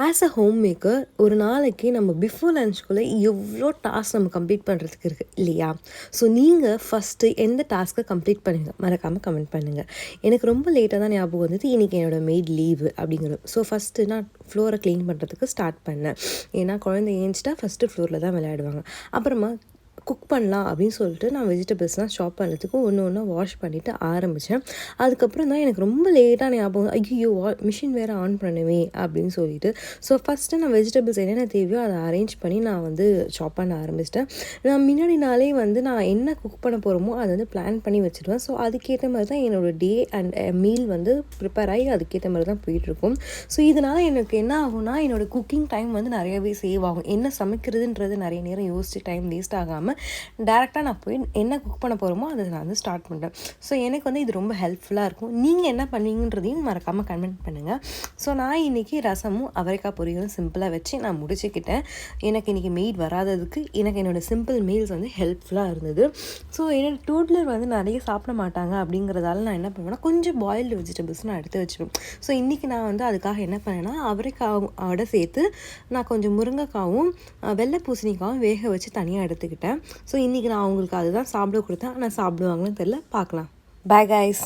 As a home maker ஒரு நாளைக்கு நம்ம பிஃபோர் லஞ்சுக்குள்ளே எவ்வளோ டாஸ்க் நம்ம கம்ப்ளீட் பண்ணுறதுக்கு இருக்குது இல்லையா? ஸோ நீங்கள் ஃபஸ்ட்டு எந்த டாஸ்க்கை கம்ப்ளீட் பண்ணுங்க மறக்காமல் கமெண்ட் பண்ணுங்கள். எனக்கு ரொம்ப லேட்டாக தான் ஞாபகம் வந்தது இன்றைக்கி என்னோடய மெய்ட் லீவு அப்படிங்கிறது. ஸோ ஃபஸ்ட்டு நான் ஃப்ளோரை க்ளீன் பண்ணுறதுக்கு ஸ்டார்ட் பண்ணேன். ஏன்னா குழந்தை ஏஞ்சிட்டா ஃபஸ்ட்டு ஃப்ளோரில் தான் விளையாடுவாங்க. அப்புறமா குக் பண்ணலாம் அப்படின்னு சொல்லிட்டு நான் வெஜிடபிள்ஸ்லாம் ஷாப் பண்ணுறதுக்கு ஒன்று ஒன்றா வாஷ் பண்ணிவிட்டு ஆரம்பித்தேன். அதுக்கப்புறம் தான் எனக்கு ரொம்ப லேட்டாக ஞாபகம் ஐயோ மிஷின் வேறு ஆன் பண்ணுவே அப்படின்னு சொல்லிட்டு. ஸோ ஃபஸ்ட்டு நான் வெஜிடபிள்ஸ் என்னென்ன தேவையோ அதை அரேஞ்ச் பண்ணி நான் ஷாப் பண்ண ஆரம்பிச்சிட்டேன். நான் முன்னாடி நாளே நான் என்ன குக் பண்ண போகிறோமோ அதை பிளான் பண்ணி வச்சுருவேன். ஸோ அதுக்கேற்ற மாதிரி தான் என்னோடய டே அண்ட் மீல் ப்ரிப்பேர் ஆகி அதுக்கேற்ற மாதிரி தான் போயிட்டுருக்கும். ஸோ இதனால் எனக்கு என்ன ஆகும்னா என்னோடய குக்கிங் டைம் நிறையவே சேவ் ஆகும். என்ன சமைக்கிறதுன்றது நிறைய நேரம் யோசிச்சு டைம் வேஸ்ட் ஆகாமல் டேரெக்டாக நான் போய் என்ன குக் பண்ண போகிறோமோ அதை நான் ஸ்டார்ட் பண்ணுறேன். ஸோ எனக்கு இது ரொம்ப ஹெல்ப்ஃபுல்லாக இருக்கும். நீங்கள் என்ன பண்ணுவீங்கன்றதையும் மறக்காமல் கமெண்ட் பண்ணுங்கள். ஸோ நான் இன்றைக்கி ரசமும் அவரைக்காய் பொரியலும் சிம்பிளாக வச்சு நான் முடிச்சுக்கிட்டேன். எனக்கு இன்றைக்கி மெய்ட் வராததுக்கு எனக்கு என்னோடய சிம்பிள் மீல்ஸ் ஹெல்ப்ஃபுல்லாக இருந்தது. ஸோ என்னோடய டோட்லர் நிறைய சாப்பிட மாட்டாங்க அப்படிங்கிறதால நான் என்ன பண்ணுவேன்னா கொஞ்சம் பாயில்டு வெஜிடபிள்ஸ் நான் எடுத்து வச்சுருவேன். ஸோ இன்றைக்கி நான் அதுக்காக என்ன பண்ணேன்னா அவரைக்காவோட சேர்த்து நான் கொஞ்சம் முருங்கைக்காவும் வெள்ளை பூசணிக்காவும் வேக வச்சு தனியாக எடுத்துக்கிட்டேன். ஸோ இன்றைக்கி நான் அவங்களுக்கு அதுதான் சாப்பிட கொடுத்தேன். ஆனால் சாப்பிடுவாங்கன்னு தெரில, பார்க்கலாம். Bye guys.